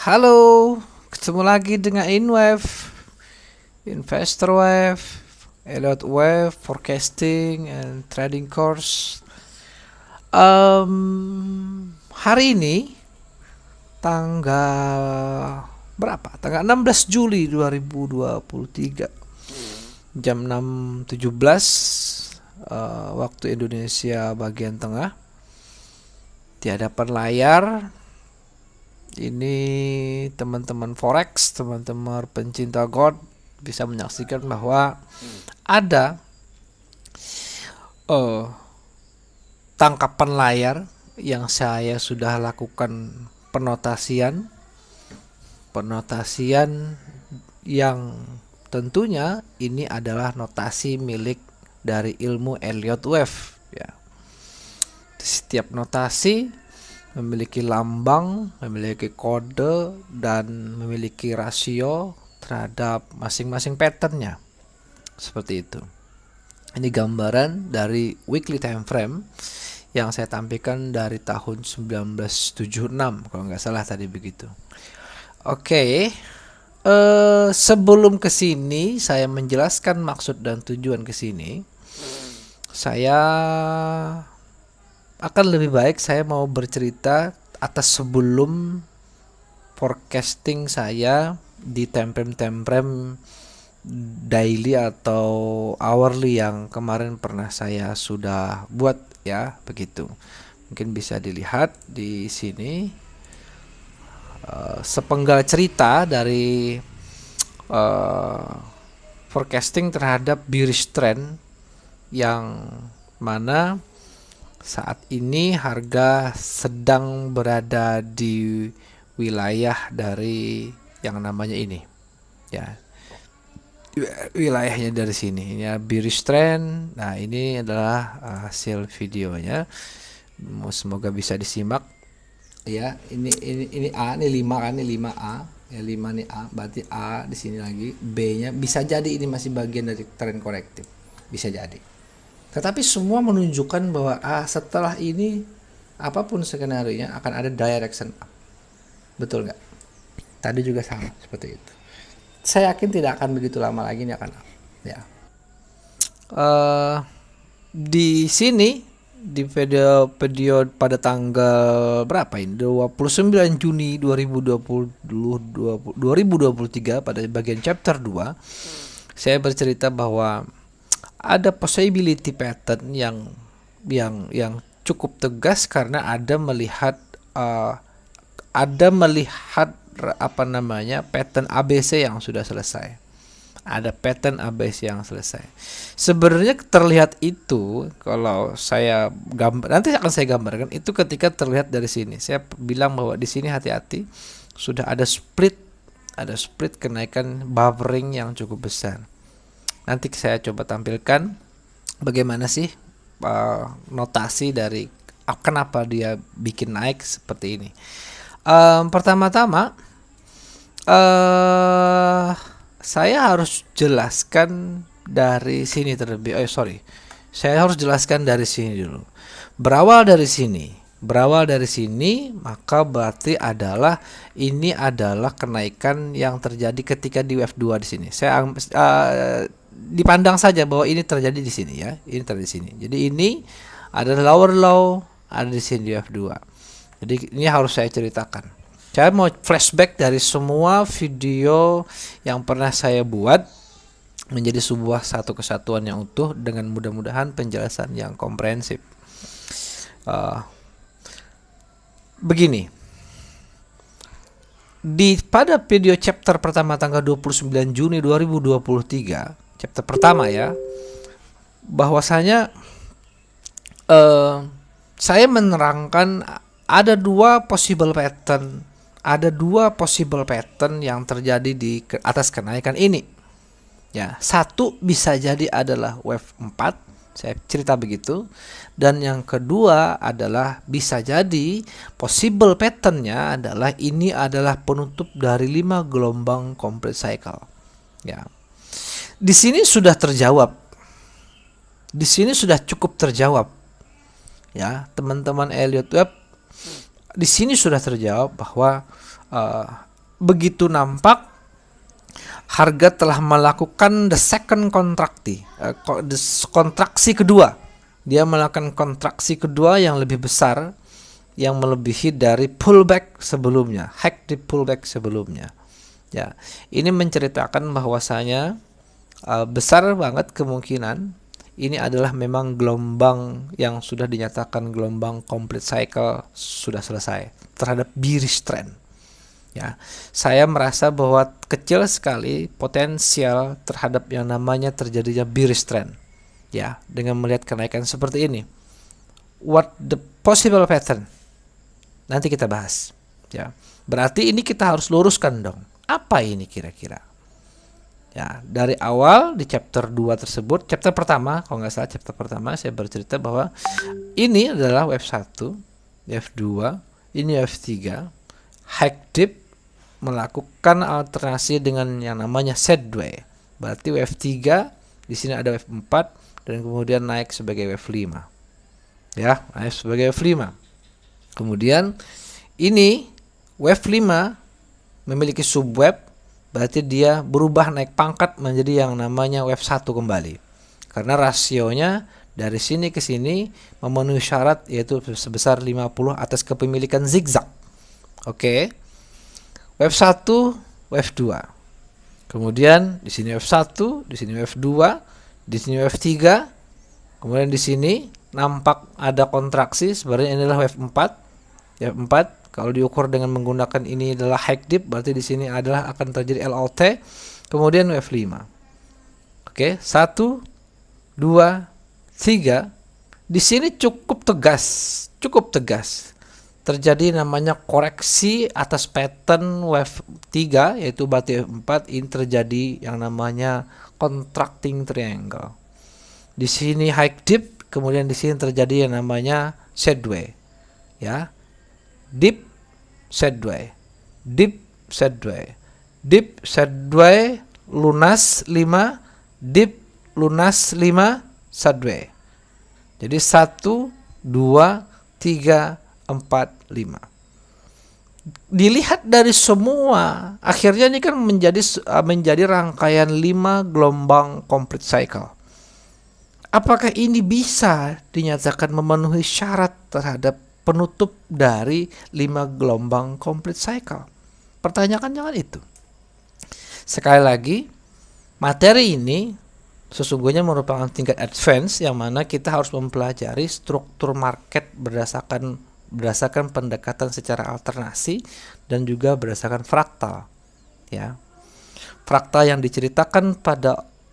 Halo, ketemu lagi dengan InWave, Investor Wave, Elliott Wave, Forecasting and Trading Course. Hari ini tanggal berapa? Tanggal 16 Juli 2023 jam 6.17 waktu Indonesia bagian tengah. Di hadapan layar ini teman-teman forex, teman-teman pencinta gold bisa menyaksikan bahwa ada tangkapan layar yang saya sudah lakukan penotasian yang tentunya ini adalah notasi milik dari ilmu Elliott Wave ya. Setiap notasi memiliki lambang, memiliki kode, dan memiliki rasio terhadap masing-masing patternnya. Seperti itu. Ini gambaran dari weekly time frame yang saya tampilkan dari tahun 1976 kalau nggak salah tadi begitu. Oke, sebelum kesini saya menjelaskan maksud dan tujuan kesini. Saya akan lebih baik saya mau bercerita atas sebelum forecasting saya di time frame daily atau hourly yang kemarin pernah saya sudah buat ya, begitu. Mungkin bisa dilihat di sini sepenggal cerita dari forecasting terhadap bearish trend yang mana saat ini harga sedang berada di wilayah dari yang namanya ini ya, wilayahnya dari sini ya, bearish trend. Nah, ini adalah hasil videonya, semoga bisa disimak ya. Ini A, ini 5 kan, ini 5A ya, 5 nih A, berarti A di sini lagi, B-nya bisa jadi ini masih bagian dari trend korektif, bisa jadi. Tetapi semua menunjukkan bahwa setelah ini apapun skenario-nya akan ada direction up. Betul nggak? Tadi juga sama seperti itu. Saya yakin tidak akan begitu lama lagi ini akan up. Ya. Di sini di video pada tanggal berapa ini? 29 Juni 2023 pada bagian chapter 2 saya bercerita bahwa ada possibility pattern yang cukup tegas karena ada melihat pattern ABC yang sudah selesai. Ada pattern ABC yang selesai. Sebenarnya terlihat itu kalau saya nanti akan saya gambarkan itu ketika terlihat dari sini. Saya bilang bahwa di sini hati-hati, sudah ada split kenaikan buffering yang cukup besar. Nanti saya coba tampilkan bagaimana sih notasi dari kenapa dia bikin naik seperti ini. Pertama-tama saya harus jelaskan dari sini terlebih. Saya harus jelaskan dari sini dulu. Berawal dari sini maka berarti ini adalah kenaikan yang terjadi ketika di wave 2 di sini. Saya dipandang saja bahwa ini terjadi di sini ya. Ini terjadi di sini. Jadi ini ada lower low, ada di sini di wave 2. Jadi ini harus saya ceritakan. Saya mau flashback dari semua video yang pernah saya buat menjadi sebuah satu kesatuan yang utuh dengan mudah-mudahan penjelasan yang komprehensif. Begini. Pada video chapter pertama tanggal 29 Juni 2023, chapter pertama ya, bahwasanya saya menerangkan ada dua possible pattern yang terjadi di atas kenaikan ini. Ya, satu bisa jadi adalah wave 4, saya cerita begitu, dan yang kedua adalah bisa jadi possible patternnya adalah ini adalah penutup dari 5 gelombang complete cycle. Ya. Di sini sudah terjawab. Di sini sudah cukup terjawab. Ya, teman-teman Elliott Wave, di sini sudah terjawab bahwa begitu nampak harga telah melakukan the second kontraksi kedua. Dia melakukan kontraksi kedua yang lebih besar, yang melebihi dari pullback sebelumnya, hack di pullback sebelumnya. Ya, ini menceritakan bahwasanya besar banget kemungkinan ini adalah memang gelombang yang sudah dinyatakan gelombang complete cycle sudah selesai terhadap bearish trend. Ya, saya merasa bahwa kecil sekali potensial terhadap yang namanya terjadinya bearish trend. Ya, dengan melihat kenaikan seperti ini. What the possible pattern? Nanti kita bahas. Ya, berarti ini kita harus luruskan dong. Apa ini kira-kira? Ya, dari awal di chapter 2 tersebut, chapter pertama, kalau nggak salah chapter pertama saya bercerita bahwa ini adalah wave 1, wave 2, ini wave 3, high dip melakukan alternasi dengan yang namanya sideways. Berarti wave 3, di sini ada wave 4 dan kemudian naik sebagai wave 5. Ya, naik sebagai wave 5. Kemudian ini wave 5 memiliki subwave, berarti dia berubah naik pangkat menjadi yang namanya wave 1 kembali. Karena rasionya dari sini ke sini memenuhi syarat yaitu sebesar 50 atas kepemilikan zigzag. Oke. Wave 1, wave 2. Kemudian di sini wave 1, di sini wave 2, di sini wave 3. Kemudian di sini nampak ada kontraksi, sebenarnya inilah wave 4. Wave 4 kalau diukur dengan menggunakan ini adalah high dip, berarti di sini adalah akan terjadi LOT. Kemudian wave 5. Oke, 1 2 3. Di sini cukup tegas. Terjadi namanya koreksi atas pattern wave 3 yaitu berarti wave 4. Ini terjadi yang namanya contracting triangle. Di sini high dip, kemudian di sini terjadi yang namanya sideways. Ya. Dip sideways. Dip sideways. Dip sideways lunas 5, dip lunas 5 sideways. Jadi 1 2 3 4 5. Dilihat dari semua, akhirnya ini kan menjadi rangkaian 5 gelombang complete cycle. Apakah ini bisa dinyatakan memenuhi syarat terhadap penutup dari 5 gelombang complete cycle? Pertanyaannya kan itu. Sekali lagi, materi ini sesungguhnya merupakan tingkat advance yang mana kita harus mempelajari struktur market berdasarkan pendekatan secara alternasi dan juga berdasarkan fraktal. Ya. Fraktal yang diceritakan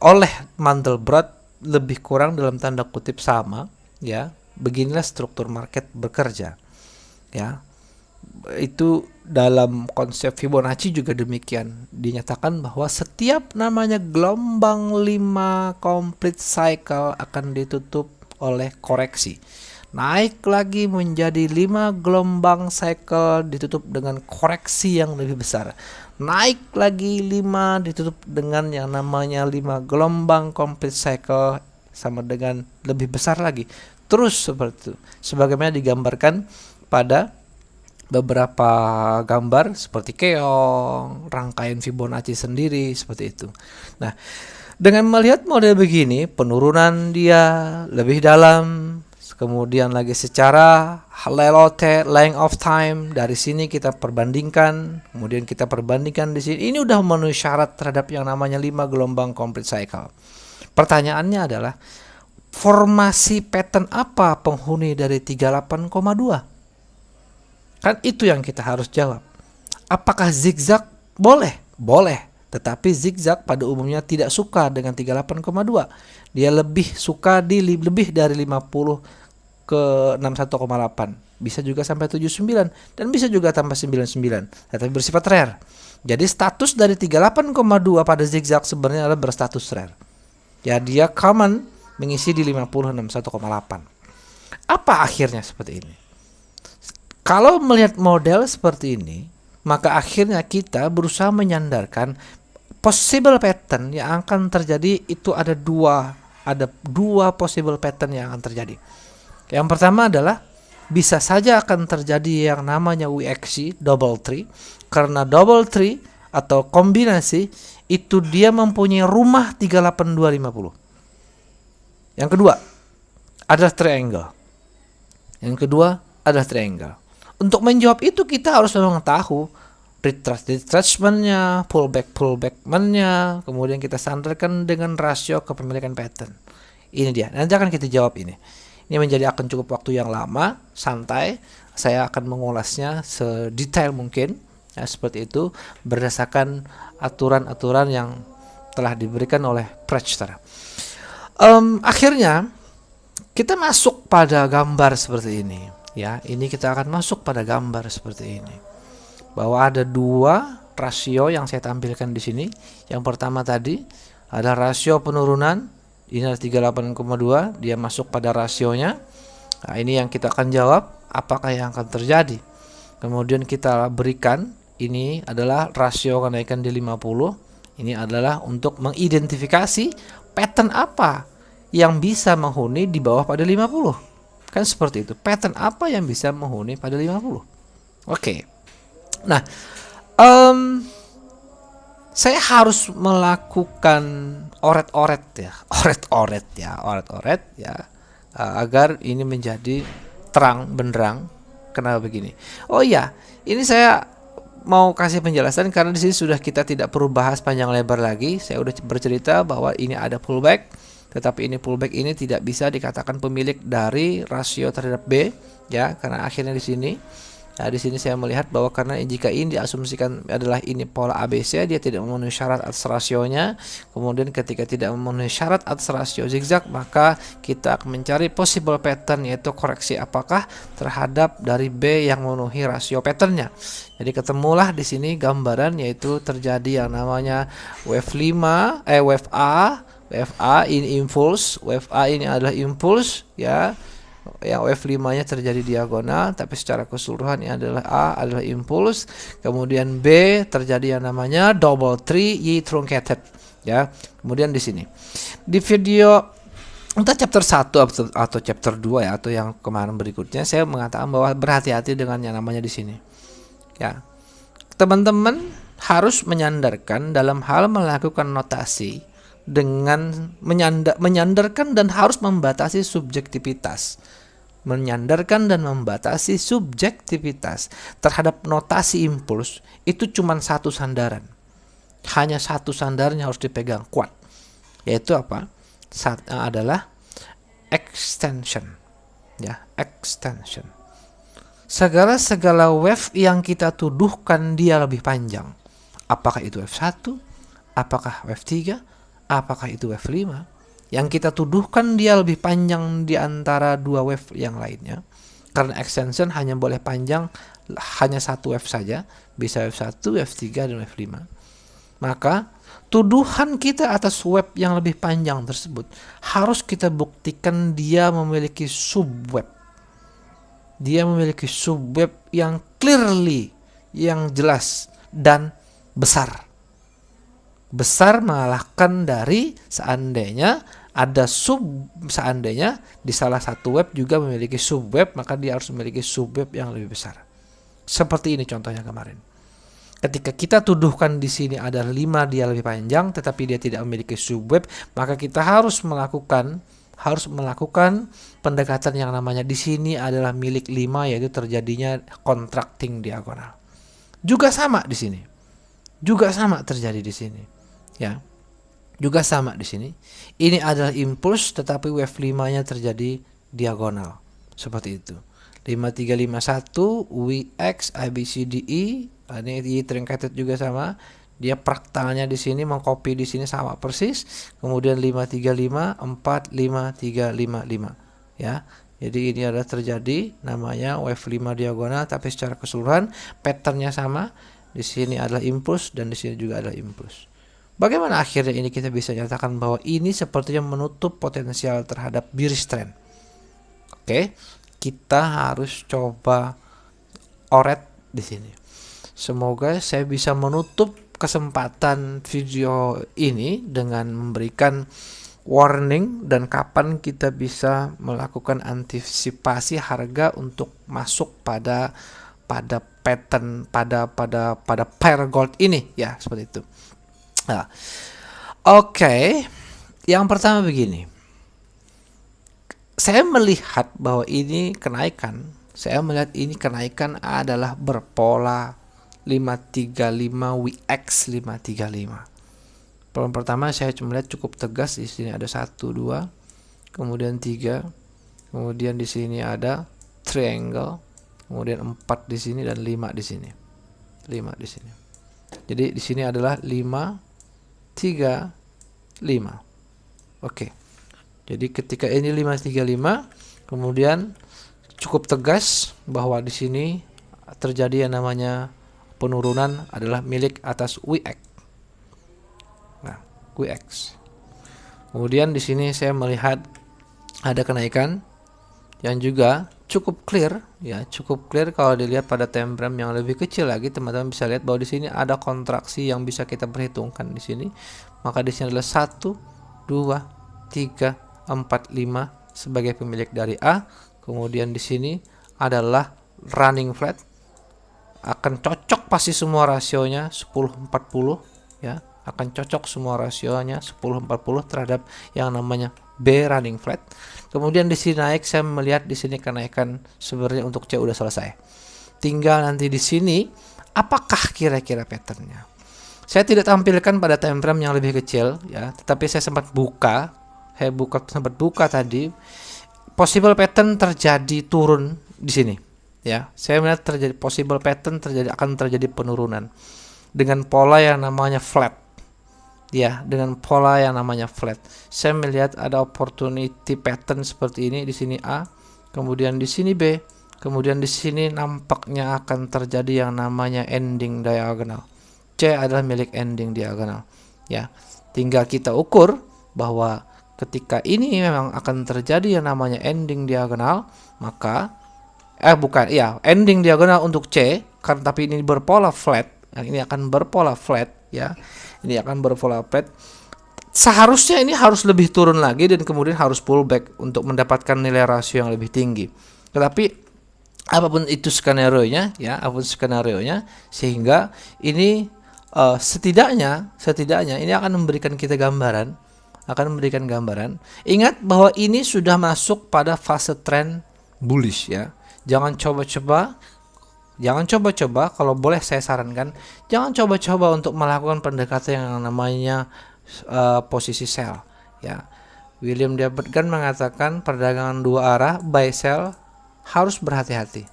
oleh Mandelbrot lebih kurang dalam tanda kutip sama, ya. Beginilah struktur market bekerja. Ya. Itu dalam konsep Fibonacci juga demikian. Dinyatakan bahwa setiap namanya gelombang 5 complete cycle akan ditutup oleh koreksi. Naik lagi menjadi 5 gelombang cycle ditutup dengan koreksi yang lebih besar. Naik lagi 5 ditutup dengan yang namanya 5 gelombang complete cycle sama dengan lebih besar lagi. Terus seperti itu. Sebagaimana digambarkan pada beberapa gambar seperti keong, rangkaian Fibonacci sendiri seperti itu. Nah, dengan melihat model begini, penurunan dia lebih dalam, kemudian lagi secara LOT, length of time, dari sini kita perbandingkan, kemudian kita perbandingkan di sini. Ini udah memenuhi syarat terhadap yang namanya 5 gelombang complete cycle. Pertanyaannya adalah, formasi pattern apa penghuni dari 38,2? Kan itu yang kita harus jawab. Apakah zigzag? Boleh. Tetapi zigzag pada umumnya tidak suka dengan 38,2. Dia lebih suka di lebih dari 50 ke 61,8. Bisa juga sampai 79 dan bisa juga tambah 99. Tetapi bersifat rare. Jadi status dari 38,2 pada zigzag sebenarnya adalah berstatus rare. Ya, dia common mengisi di 50 61,8. Apa akhirnya seperti ini? Kalau melihat model seperti ini, maka akhirnya kita berusaha menyandarkan possible pattern yang akan terjadi. Itu ada dua possible pattern yang akan terjadi. Yang pertama adalah bisa saja akan terjadi yang namanya WXC, double tree, karena double tree atau kombinasi itu dia mempunyai rumah 38250. Yang kedua adalah triangle. Yang kedua adalah triangle. Untuk menjawab itu kita harus memang tahu retracement-nya, pullback-nya, kemudian kita sandarkan dengan rasio kepemilikan pattern. Ini dia. Nanti akan kita jawab ini. Ini akan cukup waktu yang lama, santai. Saya akan mengulasnya sedetail mungkin, ya, seperti itu berdasarkan aturan-aturan yang telah diberikan oleh Pratchett. Akhirnya kita masuk pada gambar seperti ini, ya. Ini kita akan masuk pada gambar seperti ini, bahwa ada dua rasio yang saya tampilkan di sini. Yang pertama tadi ada rasio penurunan. Ini adalah 38,2, dia masuk pada rasionya. Nah, ini yang kita akan jawab, apakah yang akan terjadi. Kemudian kita berikan, ini adalah rasio kenaikan di 50. Ini adalah untuk mengidentifikasi pattern apa yang bisa menghuni di bawah pada 50. Kan seperti itu. Pattern apa yang bisa menghuni pada 50. Oke. Nah, saya harus melakukan oret-oret ya, agar ini menjadi terang benderang. Kenapa begini? Oh iya, ini saya mau kasih penjelasan karena di sini sudah kita tidak perlu bahas panjang lebar lagi. Saya udah bercerita bahwa ini ada pullback, tetapi ini pullback ini tidak bisa dikatakan pemilik dari rasio terhadap B, ya, karena akhirnya di sini. Nah, di sini saya melihat bahwa karena jika ini diasumsikan adalah ini pola ABC, dia tidak memenuhi syarat atas rasionya. Kemudian ketika tidak memenuhi syarat atas rasio zigzag, maka kita akan mencari possible pattern, yaitu koreksi apakah terhadap dari B yang memenuhi rasio patternnya. Jadi ketemulah di sini gambaran, yaitu terjadi yang namanya wave 5, wave A ini impulse, wave A ini adalah impulse, ya. Yang wave 5 nya terjadi diagonal, tapi secara keseluruhan ini adalah A adalah impuls. Kemudian B terjadi yang namanya double tree Y truncated, ya. Kemudian di sini di video entah chapter 1 atau chapter 2, ya, atau yang kemarin berikutnya, saya mengatakan bahwa berhati-hati dengan yang namanya di sini, ya. Teman-teman harus menyandarkan dalam hal melakukan notasi dengan menyandarkan dan harus membatasi subjektivitas. Menyandarkan dan membatasi subjektivitas terhadap notasi impuls itu cuma satu sandaran. Hanya satu sandaran yang harus dipegang kuat. Yaitu apa? Adalah extension. Ya, extension. Segala wave yang kita tuduhkan dia lebih panjang. Apakah itu wave 1? Apakah wave 3? Apakah itu wave 5? Yang kita tuduhkan dia lebih panjang di antara dua wave yang lainnya. Karena extension hanya boleh panjang hanya satu wave saja. Bisa wave 1, wave 3, dan wave 5. Maka tuduhan kita atas wave yang lebih panjang tersebut harus kita buktikan dia memiliki subwave. Dia memiliki subwave yang clearly, yang jelas dan besar. Besar mengalahkan dari seandainya di salah satu web juga memiliki subweb, maka dia harus memiliki subweb yang lebih besar. Seperti ini contohnya kemarin. Ketika kita tuduhkan di sini ada 5 dia lebih panjang, tetapi dia tidak memiliki subweb, maka kita harus melakukan pendekatan yang namanya di sini adalah milik 5, yaitu terjadinya contracting diagonal. Juga sama di sini. Juga sama terjadi di sini. Ya. Juga sama di sini. Ini adalah impuls, tetapi wave 5-nya terjadi diagonal. Seperti itu. 5351 WX ABCDE. Ini Y truncated juga sama. Dia fraktalnya di sini mengcopy di sini sama persis. Kemudian 535 45355, ya. Jadi ini adalah terjadi namanya wave 5 diagonal, tapi secara keseluruhan patternnya sama. Di sini adalah impuls dan di sini juga adalah impuls. Bagaimana akhirnya ini kita bisa nyatakan bahwa ini sepertinya menutup potensial terhadap bearish trend. Oke, kita harus coba oret di sini. Semoga saya bisa menutup kesempatan video ini dengan memberikan warning dan kapan kita bisa melakukan antisipasi harga untuk masuk pada pattern pada pair gold ini ya, seperti itu. Nah, oke. Yang pertama begini. Saya melihat bahwa ini kenaikan. Saya melihat ini kenaikan adalah berpola 535 WX 535. Pertama saya cuma lihat cukup tegas, di sini ada 1 2, kemudian 3, kemudian di sini ada triangle, kemudian 4 di sini dan 5 di sini. 5 di sini. Jadi di sini adalah 5 3 5. Oke. Jadi ketika ini 535, kemudian cukup tegas bahwa di sini terjadi yang namanya penurunan adalah milik atas WX. Nah, WX. Kemudian di sini saya melihat ada kenaikan yang juga cukup clear ya, cukup clear kalau dilihat pada time frame yang lebih kecil lagi, teman-teman bisa lihat bahwa di sini ada kontraksi yang bisa kita perhitungkan di sini. Maka di sini adalah 1 2 3 4 5 sebagai pemilik dari A. Kemudian di sini adalah running flat, akan cocok pasti semua rasionya 10-40 ya, akan cocok semua rasionya 10-40 terhadap yang namanya B running flat. Kemudian di sini naik, saya melihat di sini kenaikan sebenarnya untuk C udah selesai. Tinggal nanti di sini apakah kira-kira patternnya. Saya tidak tampilkan pada time frame yang lebih kecil ya, tetapi saya sempat buka tadi. Possible pattern terjadi turun di sini ya. Saya melihat terjadi possible pattern akan terjadi penurunan dengan pola yang namanya flat ya, dengan pola yang namanya flat. Saya melihat ada opportunity pattern seperti ini di sini A, kemudian di sini B, kemudian di sini nampaknya akan terjadi yang namanya ending diagonal. C adalah milik ending diagonal ya. Tinggal kita ukur bahwa ketika ini memang akan terjadi yang namanya ending diagonal, maka ending diagonal untuk C, karena tapi ini berpola flat, ini akan berpola flat ya. Ini akan berpola flat. Seharusnya ini harus lebih turun lagi dan kemudian harus pullback untuk mendapatkan nilai rasio yang lebih tinggi. Tetapi apapun itu skenario-nya ya, sehingga ini setidaknya ini akan memberikan kita gambaran. Ingat bahwa ini sudah masuk pada fase trend bullish ya. Jangan coba-coba, kalau boleh saya sarankan, jangan coba-coba untuk melakukan pendekatan yang namanya posisi sell ya. William Davidson mengatakan perdagangan dua arah buy sell harus berhati-hati.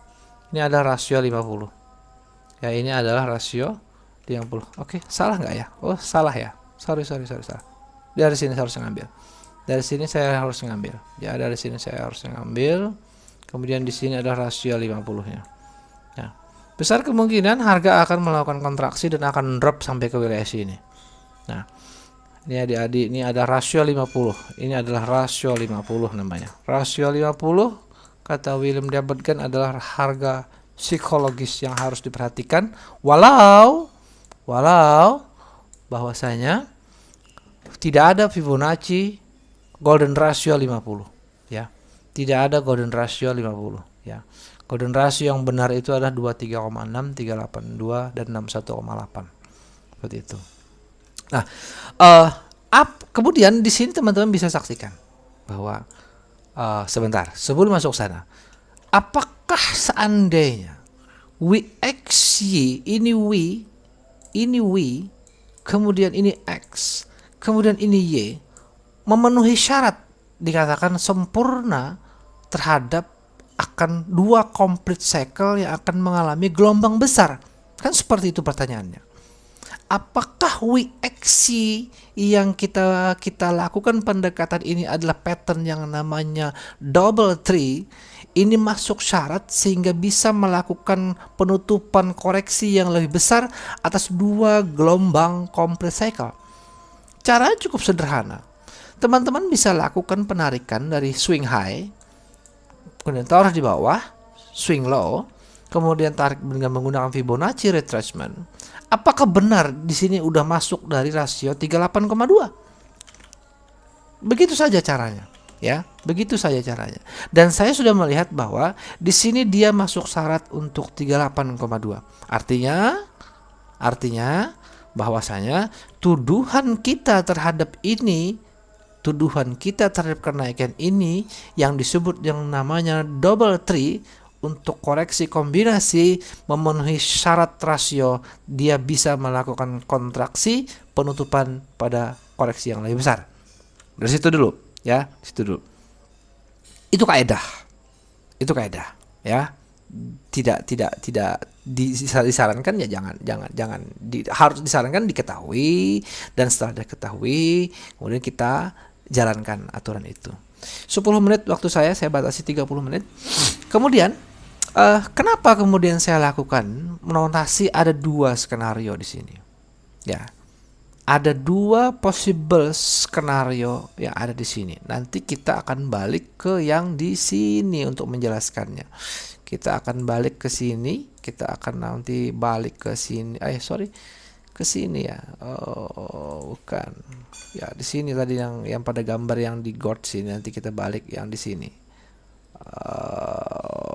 Ini adalah rasio 50 ya, ini adalah rasio 50. Oke, salah nggak ya? Oh, salah ya. Sorry. Dari sini saya harus ngambil. Kemudian di sini ada rasio 50-nya. Nah, besar kemungkinan harga akan melakukan kontraksi dan akan drop sampai ke wilayah sini. Nah, ini adik-adik, ini ada rasio 50. Ini adalah rasio 50 namanya. Rasio 50 kata William Davidson adalah harga psikologis yang harus diperhatikan, walau bahwasanya tidak ada Fibonacci golden ratio 50 ya. Tidak ada golden ratio 50 ya. Golden ratio yang benar itu adalah 23,6, 382 dan 61,8. Seperti itu. Nah, kemudian di sini teman-teman bisa saksikan bahwa sebentar sebelum masuk sana, apakah seandainya WXY ini W, kemudian ini X, kemudian ini Y, memenuhi syarat dikatakan sempurna terhadap akan dua complete cycle yang akan mengalami gelombang besar? Kan seperti itu pertanyaannya. Apakah WXY yang kita lakukan pendekatan ini adalah pattern yang namanya double tree? Ini masuk syarat sehingga bisa melakukan penutupan koreksi yang lebih besar atas dua gelombang complete cycle. Caranya cukup sederhana. Teman-teman bisa lakukan penarikan dari swing high, kemudian taruh di bawah, swing low, kemudian tarik dengan menggunakan Fibonacci retracement. Apakah benar di sini udah masuk dari rasio 38,2? Begitu saja caranya, ya. Begitu saja caranya. Dan saya sudah melihat bahwa di sini dia masuk syarat untuk 38,2. Artinya bahwasanya tuduhan kita terhadap kenaikan ini yang disebut yang namanya double tree untuk koreksi kombinasi memenuhi syarat rasio, dia bisa melakukan kontraksi penutupan pada koreksi yang lebih besar. Dari situ dulu, ya, situ dulu. Itu kaedah, ya. Tidak disarankan ya harus disarankan diketahui, dan setelah diketahui kemudian kita jalankan aturan itu. 10 menit waktu saya batasi 30 menit. Kemudian kenapa kemudian saya lakukan notasi ada 2 skenario di sini, ya. Ada 2 possible skenario yang ada di sini. Nanti kita akan balik ke yang di sini untuk menjelaskannya. Kita akan balik ke sini, kita akan nanti balik ke sini. Ke sini ya. Oh, bukan. Ya, di sini tadi yang pada gambar yang di God sini, nanti kita balik yang di sini.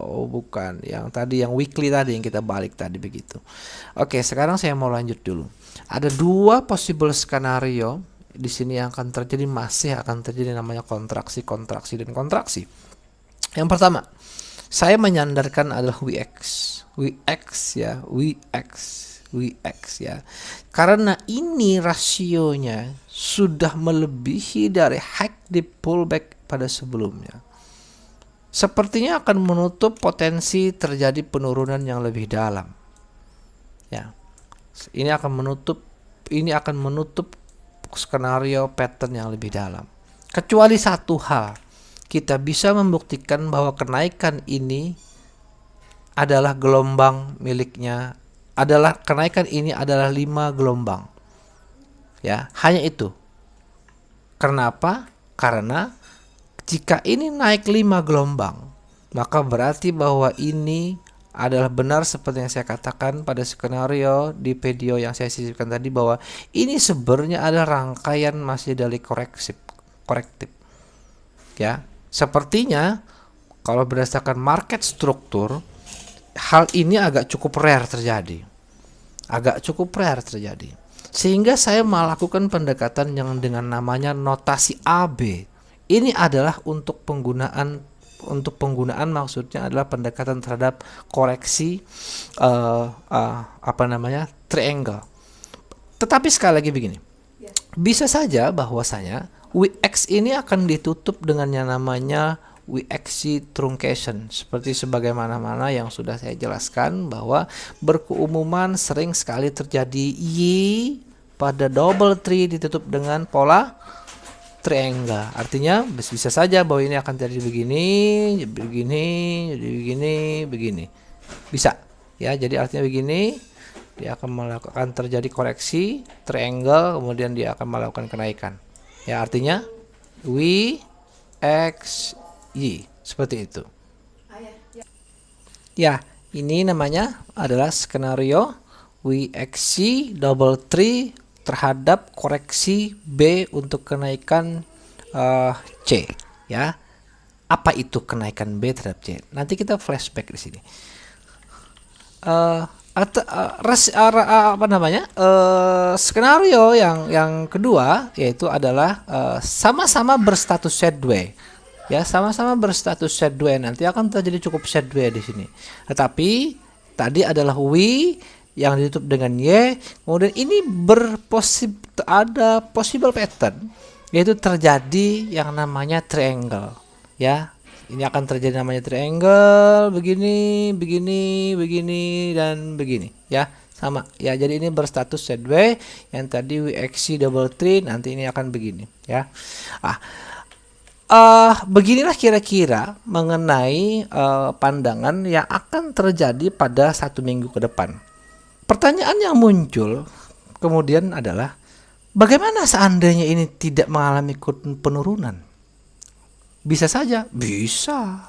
Oh, bukan. Yang tadi yang weekly tadi yang kita balik tadi begitu. Oke, sekarang saya mau lanjut dulu. Ada 2 possible skenario di sini yang akan terjadi, masih akan terjadi, namanya kontraksi, dan kontraksi. Yang pertama, saya menyandarkan adalah WX ya. Karena ini rasionya sudah melebihi dari high di pullback pada sebelumnya. Sepertinya akan menutup potensi terjadi penurunan yang lebih dalam. Ya. Ini akan menutup skenario pattern yang lebih dalam. Kecuali satu hal, kita bisa membuktikan bahwa kenaikan ini adalah gelombang miliknya, kenaikan ini adalah 5 gelombang. Ya, hanya itu. Kenapa? Karena jika ini naik 5 gelombang, maka berarti bahwa ini adalah benar seperti yang saya katakan pada skenario di video yang saya sisipkan tadi, bahwa ini sebenarnya ada rangkaian masih dari korektif. Ya, sepertinya kalau berdasarkan market struktur, hal ini agak cukup rare terjadi. Sehingga saya melakukan pendekatan yang dengan namanya notasi AB. Ini adalah untuk penggunaan maksudnya adalah pendekatan terhadap koreksi triangle. Tetapi sekali lagi begini, bisa saja bahwasanya WX ini akan ditutup dengan yang namanya WXC truncation, seperti sebagaimana yang sudah saya jelaskan, bahwa berkeumuman sering sekali terjadi Y pada double tree ditutup dengan pola triangle. Artinya bisa saja bahwa ini akan terjadi begini. Bisa. Ya, jadi artinya begini, dia akan terjadi koreksi triangle, kemudian dia akan melakukan kenaikan. Ya, artinya W X Y seperti itu. Ya, ini namanya adalah skenario WXC double tree terhadap koreksi B untuk kenaikan C, ya. Apa itu kenaikan B terhadap C? Nanti kita flashback di sini. Skenario yang kedua yaitu adalah sama-sama berstatus sideways. Ya, sama-sama berstatus sideways, nanti akan terjadi cukup sideways di sini. Tetapi tadi adalah W yang ditutup dengan Y, kemudian ini ada possible pattern, yaitu terjadi yang namanya triangle. Ya, ini akan terjadi namanya triangle, begini, dan begini. Ya, sama. Ya, jadi ini berstatus sideways, yang tadi WXC double tree, nanti ini akan begini. Ya, beginilah kira-kira mengenai pandangan yang akan terjadi pada 1 minggu ke depan. Pertanyaan yang muncul kemudian adalah, bagaimana seandainya ini tidak mengalami penurunan? Bisa saja, bisa.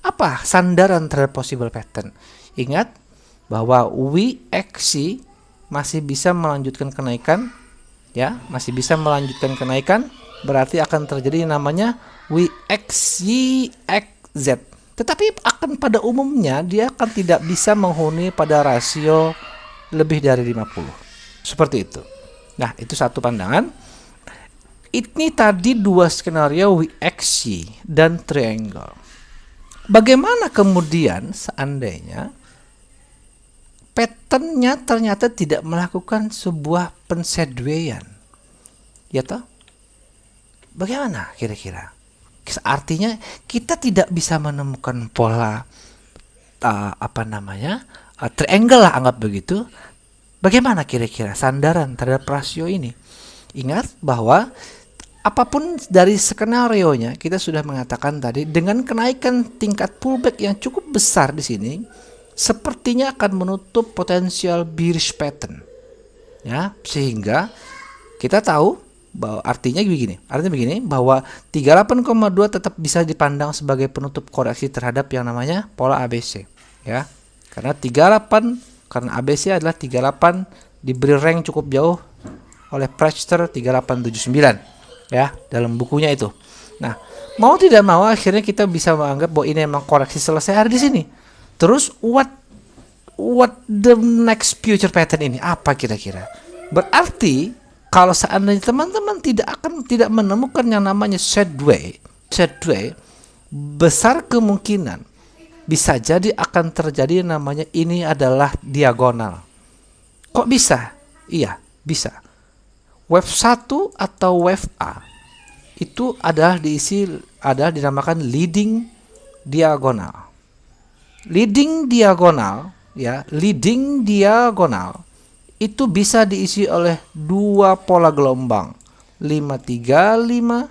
Apa sandaran terhadap possible pattern? Ingat bahwa masih bisa melanjutkan kenaikan, ya, masih bisa melanjutkan kenaikan. berarti akan terjadi yang namanya WXYXZ. Tetapi akan pada umumnya dia akan tidak bisa menghuni pada rasio lebih dari 50. Seperti itu. Nah, itu satu pandangan. Ini tadi dua skenario WXY dan triangle. Bagaimana kemudian seandainya patternnya ternyata tidak melakukan sebuah pensedweyan? Ya toh? Bagaimana kira-kira? Artinya kita tidak bisa menemukan pola triangle lah, anggap begitu. Bagaimana kira-kira sandaran terhadap rasio ini? Ingat bahwa apapun dari skenario-nya, kita sudah mengatakan tadi, dengan kenaikan tingkat pullback yang cukup besar di sini, sepertinya akan menutup potensial bearish pattern. Ya, sehingga kita tahu bahwa artinya begini bahwa 38,2 tetap bisa dipandang sebagai penutup koreksi terhadap yang namanya pola ABC, ya. Karena ABC adalah 38 diberi rank cukup jauh oleh Pritzker 3879, ya, dalam bukunya itu. Nah, mau tidak mau akhirnya kita bisa menganggap bahwa ini memang koreksi selesai ada di sini. Terus what the next future pattern ini apa kira-kira? Berarti kalau seandainya teman-teman tidak menemukan yang namanya sideway, besar kemungkinan bisa jadi akan terjadi yang namanya ini adalah diagonal. Kok bisa? Iya, bisa. Wave 1 atau wave A itu adalah dinamakan leading diagonal. Leading diagonal itu bisa diisi oleh dua pola gelombang 535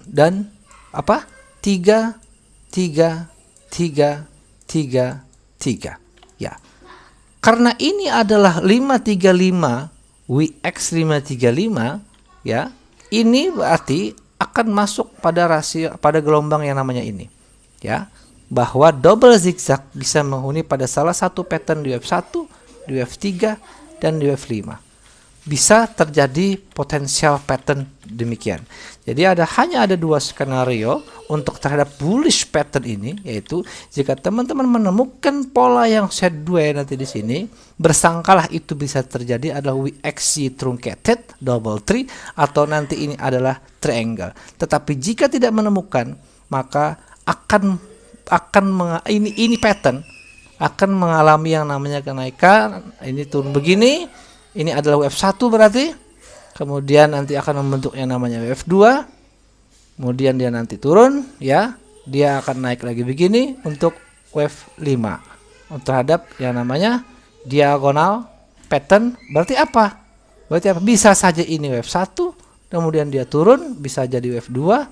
dan 333. Ya. Karena ini adalah 535 WX 535, ya. Ini berarti akan masuk pada gelombang yang namanya ini, ya. Bahwa double zigzag bisa menghuni pada salah satu pattern di wave 1, di wave 3, dan di wave 5. Bisa terjadi potensial pattern demikian. Jadi hanya ada dua skenario untuk terhadap bullish pattern ini, yaitu jika teman-teman menemukan pola yang sideway nanti di sini, bersangkalah itu bisa terjadi adalah WXY truncated, double tree, atau nanti ini adalah triangle. Tetapi jika tidak menemukan, maka ini pattern akan mengalami yang namanya kenaikan. Ini turun begini, ini adalah wave 1 berarti, kemudian nanti akan membentuk yang namanya wave 2, kemudian dia nanti turun, ya, dia akan naik lagi begini untuk wave 5 terhadap yang namanya diagonal pattern. Berarti apa? Bisa saja ini wave 1, kemudian dia turun, bisa jadi wave 2,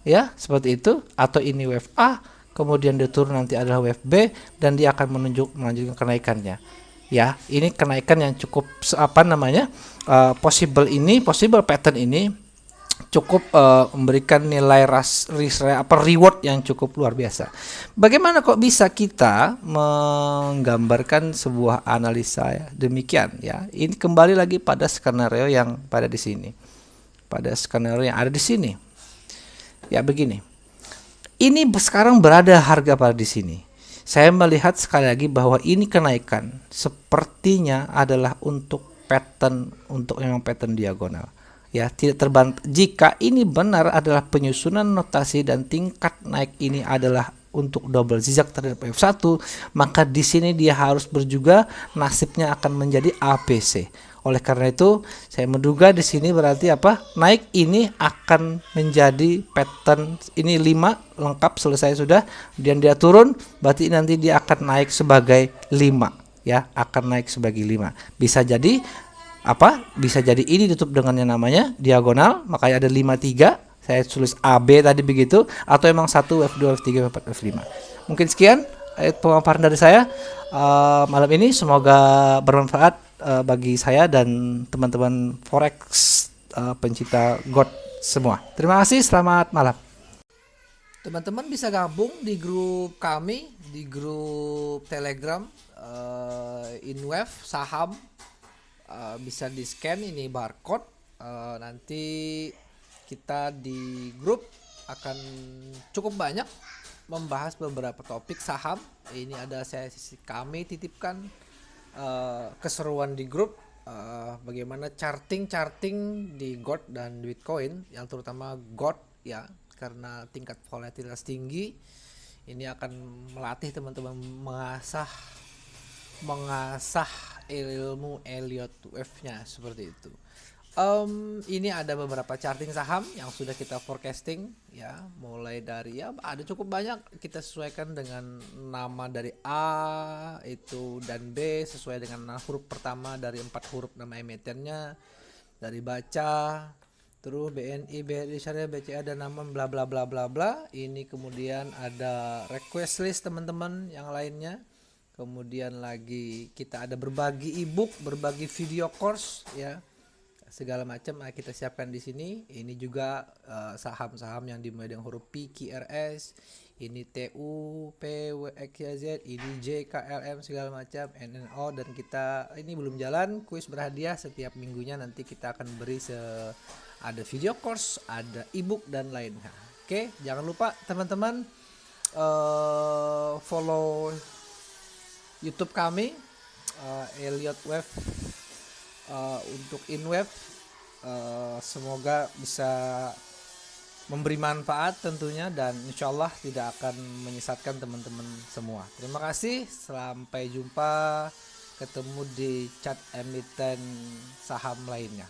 ya, seperti itu, atau ini wave A, kemudian dia turun nanti adalah wave B, dan dia akan melanjutkan kenaikannya. Ya, ini kenaikan yang cukup possible pattern ini cukup memberikan nilai reward yang cukup luar biasa. Bagaimana kok bisa kita menggambarkan sebuah analisa ya, demikian ya. Ini kembali lagi pada skenario yang pada di sini. Pada skenario yang ada di sini. Ya, begini. Ini sekarang berada harga pada di sini. Saya melihat sekali lagi bahwa ini kenaikan sepertinya adalah untuk yang pattern diagonal. Ya, tidak terbantah. Jika ini benar adalah penyusunan notasi dan tingkat naik ini adalah untuk double zigzag terhadap wave 1, maka di sini dia harus berjuga nasibnya akan menjadi ABC. Oleh karena itu, saya menduga di sini berarti naik ini akan menjadi pattern ini 5 lengkap selesai sudah, dan dia turun, berarti nanti dia akan naik sebagai 5, ya, akan naik sebagai 5. Bisa jadi Bisa jadi ini ditutup dengan yang namanya diagonal, makanya ada 53. Saya tulis AB tadi begitu, atau emang 1 F2 F3 F4 F5. Mungkin sekian pemaparan dari saya malam ini, semoga bermanfaat bagi saya dan teman-teman forex pencinta gold semua. Terima kasih, selamat malam. Teman-teman bisa gabung di grup kami, di grup Telegram InWave saham, bisa di scan ini barcode Nanti kita di grup akan cukup banyak membahas beberapa topik saham. Ini ada sesi kami titipkan keseruan di grup, bagaimana charting di gold dan Bitcoin, yang terutama gold ya, karena tingkat volatilitas tinggi. Ini akan melatih teman-teman mengasah ilmu Elliott Wave-nya seperti itu. Ini ada beberapa charting saham yang sudah kita forecasting ya, mulai dari ya ada cukup banyak, kita sesuaikan dengan nama dari A itu dan B sesuai dengan huruf pertama dari 4 huruf nama emitennya, dari baca, terus BNI, BRI Syariah, BCA dan nama bla bla bla bla bla. Ini kemudian ada request list teman-teman yang lainnya. Kemudian lagi kita ada berbagi ebook, berbagi video course ya, segala macam kita siapkan di sini. Ini juga saham-saham yang dimulai dengan huruf P, QRS, ini TU, PWXYZ, ini JKLM segala macam, NNO, dan kita ini belum jalan kuis berhadiah setiap minggunya. Nanti kita akan beri ada video course, ada ebook dan lainnya. Oke, jangan lupa teman-teman follow YouTube kami Elliott Wave untuk InWeb. Semoga bisa memberi manfaat tentunya, dan insyaallah tidak akan menyesatkan teman-teman semua. Terima kasih, sampai jumpa, ketemu di chat emiten saham lainnya.